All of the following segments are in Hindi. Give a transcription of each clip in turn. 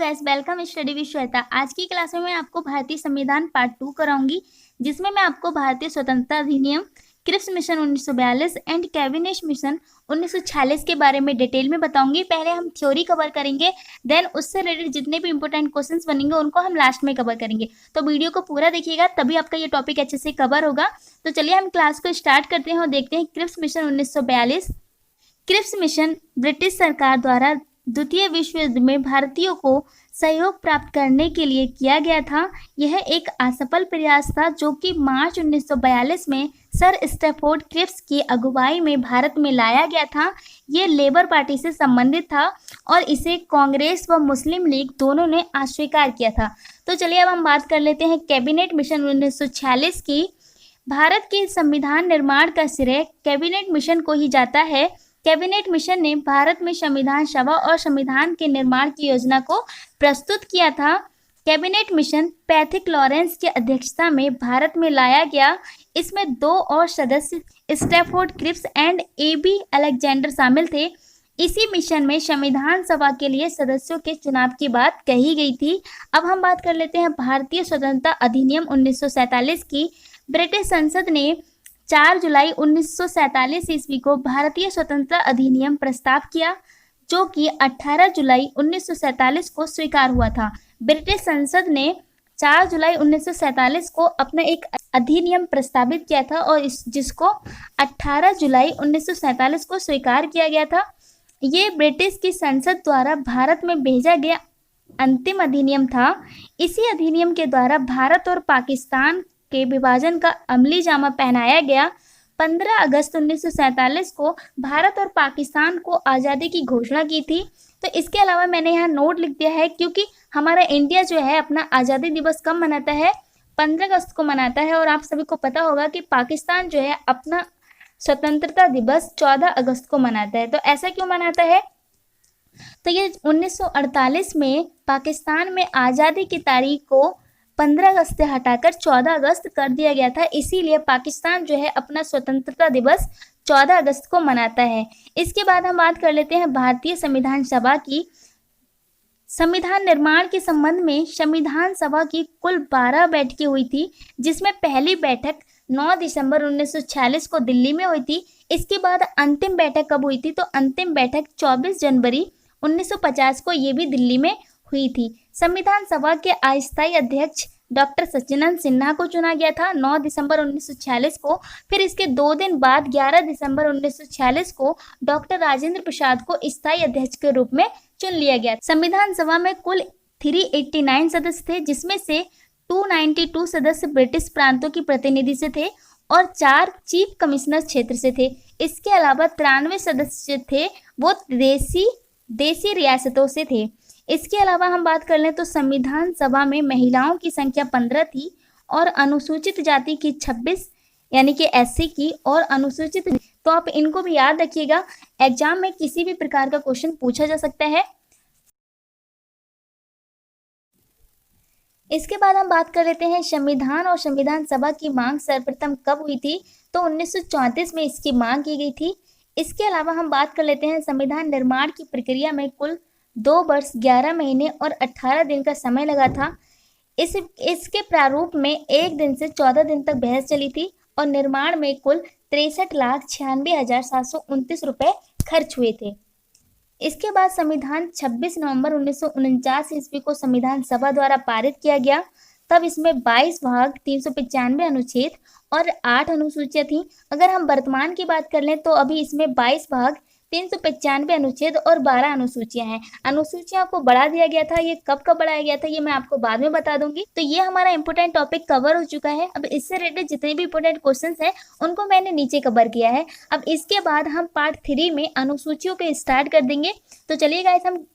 Guys, welcome study with Shweta. आज की क्लास में मैं आपको भारतीय संविधान पार्ट 2 कराऊंगी, जिसमें मैं आपको भारतीय स्वतंत्रता अधिनियम, Cripps mission 1942 and cabinet mission 1946 के बारे में डिटेल में बताऊंगी। पहले हम थ्योरी कवर करेंगे, देन उससे रिलेटेड जितने भी इंपॉर्टेंट क्वेश्चंस बनेंगे उनको हम लास्ट में कवर करेंगे। तो वीडियो को पूरा देखिएगा, तभी आपका ये टॉपिक अच्छे से कवर होगा। तो चलिए हम क्लास को स्टार्ट करते हैं और देखते हैं Cripps mission 1942। Cripps mission British सरकार द्वारा द्वितीय विश्व युद्ध में भारतीयों को सहयोग प्राप्त करने के लिए किया गया था। यह एक असफल प्रयास था जो कि मार्च 1942 में सर स्टैफोर्ड क्रिप्स की अगुवाई में भारत में लाया गया था। ये लेबर पार्टी से संबंधित था और इसे कांग्रेस व मुस्लिम लीग दोनों ने अस्वीकार किया था। तो चलिए अब हम बात कर लेते हैं कैबिनेट मिशन 1946 की। भारत के संविधान निर्माण का श्रेय कैबिनेट मिशन को ही जाता है। कैबिनेट मिशन ने भारत में संविधान सभा और संविधान के निर्माण की योजना को प्रस्तुत किया था। कैबिनेट मिशन पैथिक लॉरेंस की अध्यक्षता में भारत में लाया गया। इसमें 2 और सदस्य Stafford Cripps and AB Alexander शामिल थे। इसी मिशन में संविधान सभा के लिए सदस्यों के चुनाव की बात कही गई थी। अब हम बात कर लेते हैं भारतीय स्वतंत्रता अधिनियम 1947 की। ब्रिटिश संसद ने 4 जुलाई 1947 ईस्वी को भारतीय स्वतंत्रता अधिनियम प्रस्ताव किया, जो कि 18 जुलाई 1947 को स्वीकार हुआ था। ब्रिटिश संसद ने 4 जुलाई 1947 को अपना एक अधिनियम प्रस्तावित किया था और जिसको 18 जुलाई 1947 को स्वीकार किया गया था। ये ब्रिटिश की संसद द्वारा भारत में भेजा गया अंतिम अधिनियम था। इसी अधिनियम के द्वारा भारत और पाकिस्तान के विभाजन का अमली जामा पहनाया गया। 15 अगस्त 1947 को भारत और पाकिस्तान को आज़ादी की घोषणा की थी। तो इसके अलावा मैंने यहाँ नोट लिख दिया है, क्योंकि हमारा इंडिया जो है अपना आज़ादी दिवस कब मनाता है? 15 अगस्त को मनाता है। और आप सभी को पता होगा कि पाकिस्तान जो है अपना स्वतंत्रता दिवस 14 अगस्त को मनाता है। तो ऐसा क्यों मनाता है? तो ये 1948 में पाकिस्तान में आज़ादी की तारीख को 15 अगस्त से हटाकर 14 अगस्त कर दिया गया था। इसीलिए पाकिस्तान जो है अपना स्वतंत्रता दिवस 14 अगस्त को मनाता है। इसके बाद हम बात कर लेते हैं भारतीय संविधान सभा की। संविधान निर्माण के संबंध में संविधान सभा की कुल 12 बैठकें हुई थी, जिसमें पहली बैठक 9 दिसंबर 1946 को दिल्ली में हुई थी। इसके बाद अंतिम बैठक कब हुई थी? तो अंतिम बैठक 24 जनवरी 1950 को ये भी दिल्ली में हुई थी। संविधान सभा के अस्थायी अध्यक्ष डॉक्टर सच्चिदानंद सिन्हा को चुना गया था 9 दिसंबर 1946 को। फिर इसके 2 दिन बाद 11 दिसंबर 1946 को डॉक्टर राजेंद्र प्रसाद को स्थायी अध्यक्ष के रूप में चुन लिया गया। संविधान सभा में कुल 389 सदस्य थे, जिसमें से 292 सदस्य ब्रिटिश प्रांतों की प्रतिनिधि से थे और 4 चीफ कमिश्नर क्षेत्र से थे। इसके अलावा 93 सदस्य थे वो देसी रियासतों से थे। इसके अलावा हम बात कर लें तो संविधान सभा में महिलाओं की संख्या 15 थी और अनुसूचित जाति की 26 यानी कि एससी की, और अनुसूचित, तो आप इनको भी याद रखिएगा, एग्जाम में किसी भी प्रकार का क्वेश्चन पूछा जा सकता है। इसके बाद हम बात कर लेते हैं संविधान और संविधान सभा की मांग सर्वप्रथम कब हुई थी? तो 1934 में इसकी मांग की गई थी। इसके अलावा हम बात कर लेते हैं संविधान निर्माण की प्रक्रिया में कुल 2 वर्ष 11 महीने और 18 दिन का समय लगा था। इसके प्रारूप में 1 दिन से 14 दिन तक बहस चली थी और निर्माण में कुल 63,96,729 रुपए खर्च हुए थे। इसके बाद संविधान 26 नवंबर 1949 ईस्वी को संविधान सभा द्वारा पारित किया गया। तब इसमें 22 भाग, 395 अनुच्छेद और 8 अनुसूचियां थीं। अगर हम वर्तमान की बात कर लें तो अभी इसमें 22 भाग, 395 अनुच्छेद और 12 अनुसूचियां हैं। अनुसूचियां को बढ़ा दिया गया था। ये कब बढ़ाया गया था ये मैं आपको बाद में बता दूंगी। तो ये हमारा इंपॉर्टेंट टॉपिक कवर हो चुका है। अब इससे रिलेटेड जितने भी इंपॉर्टेंट क्वेश्चंस हैं उनको मैंने नीचे कवर किया है। अब इसके बाद हम पार्ट 3 में अनुसूचियों के स्टार्ट कर देंगे। तो चलिए गाइस, हम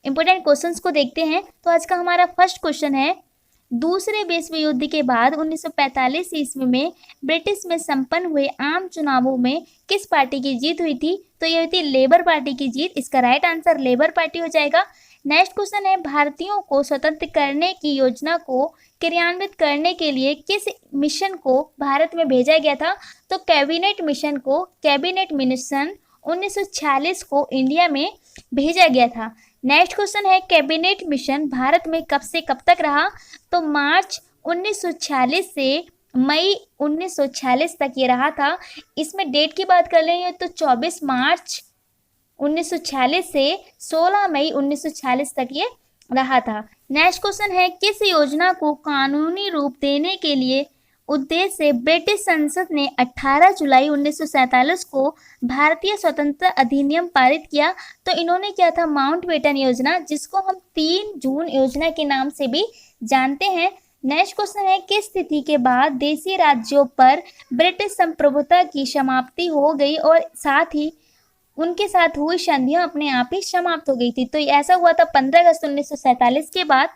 इंपॉर्टेंट क्वेश्चंस को देखते हैं। तो आज का हमारा फर्स्ट क्वेश्चन है, दूसरे विश्व युद्ध के बाद 1945 ईस्वी में ब्रिटिश में संपन्न हुए आम चुनावों में किस पार्टी की जीत हुई थी? तो ये हुई थी लेबर पार्टी की जीत। इसका राइट आंसर लेबर पार्टी हो जाएगा। नेक्स्ट क्वेश्चन है, भारतीयों को स्वतंत्र करने की योजना को क्रियान्वित करने के लिए किस मिशन को भारत में भेजा गया था? तो कैबिनेट मिशन को, कैबिनेट मिशन 1946 को इंडिया में भेजा गया था। नेक्स्ट क्वेश्चन है कैबिनेट मिशन भारत में कब से कब तक रहा? तो मार्च 1946 से मई 1946 तक ये रहा था। इसमें डेट की बात कर लें तो 24 मार्च 1946 से 16 मई 1946 तक ये रहा था। नेक्स्ट क्वेश्चन है किस योजना को कानूनी रूप देने के लिए उद्देश्य से ब्रिटिश संसद ने 18 जुलाई 1947 को भारतीय स्वतंत्रता अधिनियम पारित किया? तो इन्होंने किया था माउंटबेटन योजना, जिसको हम 3 जून योजना के नाम से भी जानते हैं। नेक्स्ट क्वेश्चन है किस स्थिति के बाद देशी राज्यों पर ब्रिटिश संप्रभुता की समाप्ति हो गई और साथ ही उनके साथ हुई संधियां अपने आप ही समाप्त हो गई थी? तो ऐसा हुआ था 15 अगस्त 1947 के बाद।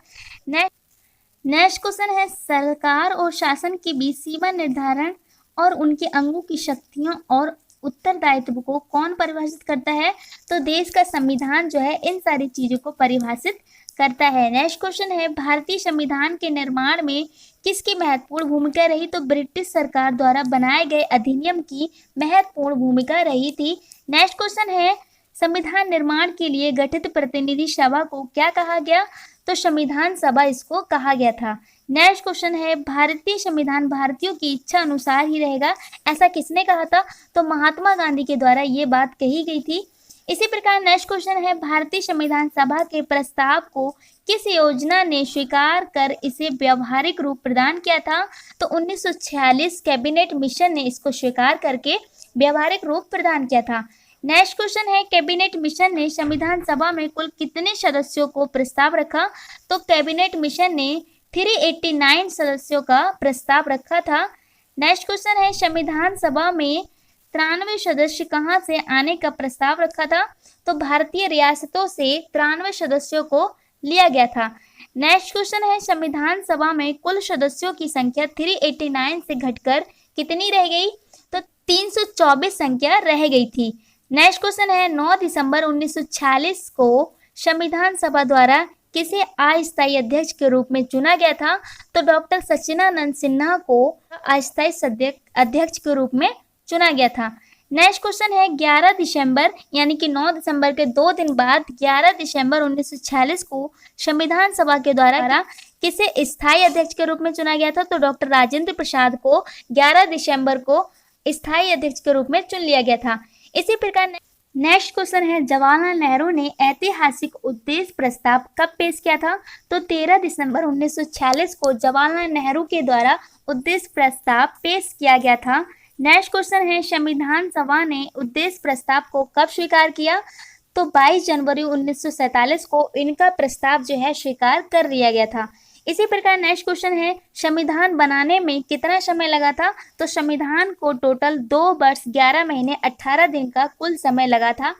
नेक्स्ट क्वेश्चन है सरकार और शासन के बीच सीमा निर्धारण और उनके अंगों की शक्तियों और उत्तरदायित्व को कौन परिभाषित करता है? तो देश का संविधान जो है इन सारी चीजों को परिभाषित करता है। नेक्स्ट क्वेश्चन है भारतीय संविधान के निर्माण में किसकी महत्वपूर्ण भूमिका रही? तो ब्रिटिश सरकार द्वारा बनाए गए अधिनियम की महत्वपूर्ण भूमिका रही थी। नेक्स्ट क्वेश्चन है संविधान निर्माण के लिए गठित प्रतिनिधि सभा को क्या कहा गया? तो संविधान सभा इसको कहा गया था। नेक्स्ट क्वेश्चन है भारतीय संविधान भारतीयों की इच्छा अनुसार ही रहेगा, ऐसा किसने कहा था? तो महात्मा गांधी के द्वारा ये बात कही गई थी। इसी प्रकार नेक्स्ट क्वेश्चन है भारतीय संविधान सभा के प्रस्ताव को किस योजना ने स्वीकार कर इसे व्यवहारिक रूप प्रदान किया था? तो 1946 कैबिनेट मिशन ने इसको स्वीकार करके व्यवहारिक रूप प्रदान किया था। नेक्स्ट क्वेश्चन है कैबिनेट मिशन ने संविधान सभा में कुल कितने सदस्यों को प्रस्ताव रखा? तो कैबिनेट मिशन ने 389 सदस्यों का प्रस्ताव रखा था। नेक्स्ट क्वेश्चन है संविधान सभा में 93 सदस्य कहां से आने का प्रस्ताव रखा था? तो भारतीय रियासतों से 93 सदस्यों को लिया गया था। नेक्स्ट क्वेश्चन है संविधान सभा में कुल सदस्यों की संख्या 389 से घटकर कितनी रह गई? तो 324 संख्या रह गई थी। नेक्स्ट क्वेश्चन है 9 दिसंबर 1946 को संविधान सभा द्वारा किसे अस्थायी अध्यक्ष के रूप में चुना गया था? तो डॉक्टर सच्चिदानंद सिन्हा को अस्थायी अध्यक्ष के रूप में चुना गया था। नेक्स्ट क्वेश्चन है 11 दिसंबर यानी कि 9 दिसंबर के 2 दिन बाद 11 दिसंबर 1946 को संविधान सभा के द्वारा किसे स्थायी अध्यक्ष के रूप में चुना गया था? तो डॉक्टर राजेंद्र प्रसाद को 11 दिसंबर को स्थायी अध्यक्ष के रूप में चुन लिया गया था। इसी प्रकार नेक्स्ट क्वेश्चन है जवाहरलाल नेहरू ने ऐतिहासिक उद्देश्य प्रस्ताव कब पेश किया था? तो 13 दिसंबर 1946 को जवाहरलाल नेहरू के द्वारा उद्देश्य प्रस्ताव पेश किया गया था। नेक्स्ट क्वेश्चन है संविधान सभा ने उद्देश्य प्रस्ताव को कब स्वीकार किया? तो 22 जनवरी 1947 को इनका प्रस्ताव जो है स्वीकार कर लिया गया था। इसी प्रकार नेक्स्ट क्वेश्चन है संविधान बनाने में कितना समय लगा था? तो संविधान को टोटल 2 वर्ष 11 महीने 18 दिन का कुल समय लगा था।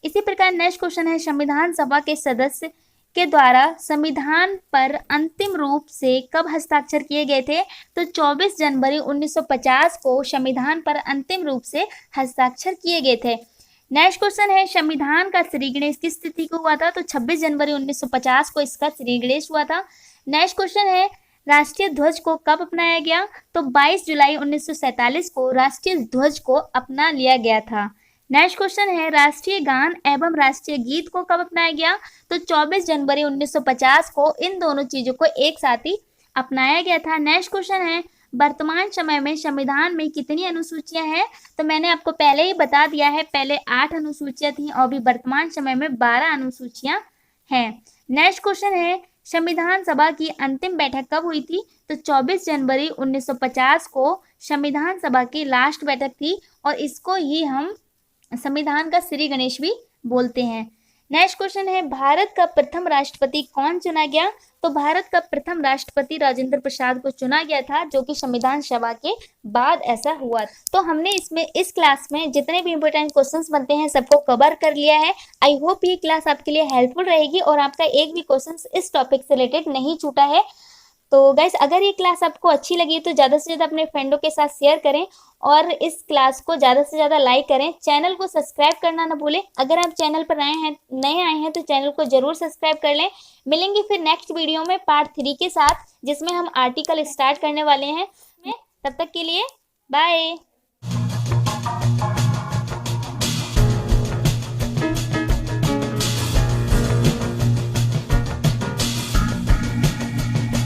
इसी प्रकार नेक्स्ट क्वेश्चन है संविधान सभा के सदस्य के द्वारा संविधान पर अंतिम रूप से कब हस्ताक्षर किए गए थे? तो 24 जनवरी 1950 को संविधान पर अंतिम रूप से हस्ताक्षर किए गए थे। नेक्स्ट क्वेश्चन है संविधान का श्री गणेश किस तिथि को हुआ था? तो 26 जनवरी 1950 को इसका श्री गणेश हुआ था। नेक्स्ट क्वेश्चन है राष्ट्रीय ध्वज को कब अपनाया गया? तो 22 जुलाई 1947 को राष्ट्रीय ध्वज को अपना लिया गया था। नेक्स्ट क्वेश्चन है राष्ट्रीय गान एवं राष्ट्रीय गीत को कब अपनाया गया? तो 24 जनवरी 1950 को इन दोनों चीजों को एक साथ ही अपनाया गया था। नेक्स्ट क्वेश्चन है वर्तमान समय में संविधान में कितनी अनुसूचियां हैं? तो मैंने आपको पहले ही बता दिया है, पहले 8 अनुसूचियां थी और अभी वर्तमान समय में 12 अनुसूचियां हैं। नेक्स्ट क्वेश्चन है संविधान सभा की अंतिम बैठक कब हुई थी? तो 24 जनवरी 1950 को संविधान सभा की लास्ट बैठक थी और इसको ही हम संविधान का श्री गणेश भी बोलते हैं। नेक्स्ट क्वेश्चन है भारत का प्रथम राष्ट्रपति कौन चुना गया? तो भारत का प्रथम राष्ट्रपति राजेंद्र प्रसाद को चुना गया था, जो कि संविधान सभा के बाद ऐसा हुआ। तो हमने इस क्लास में जितने भी इंपॉर्टेंट क्वेश्चंस बनते हैं सबको कवर कर लिया है। आई होप ये क्लास आपके लिए हेल्पफुल रहेगी और आपका एक भी क्वेश्चन इस टॉपिक से रिलेटेड नहीं छूटा है। तो गाइस अगर ये क्लास आपको अच्छी लगी तो ज़्यादा से ज़्यादा अपने फ्रेंडों के साथ शेयर करें और इस क्लास को ज़्यादा से ज़्यादा लाइक करें। चैनल को सब्सक्राइब करना ना भूलें। अगर आप चैनल पर नए आए हैं तो चैनल को ज़रूर सब्सक्राइब कर लें। मिलेंगे फिर नेक्स्ट वीडियो में पार्ट 3 के साथ, जिसमें हम आर्टिकल स्टार्ट करने वाले हैं। तब तक के लिए बाय।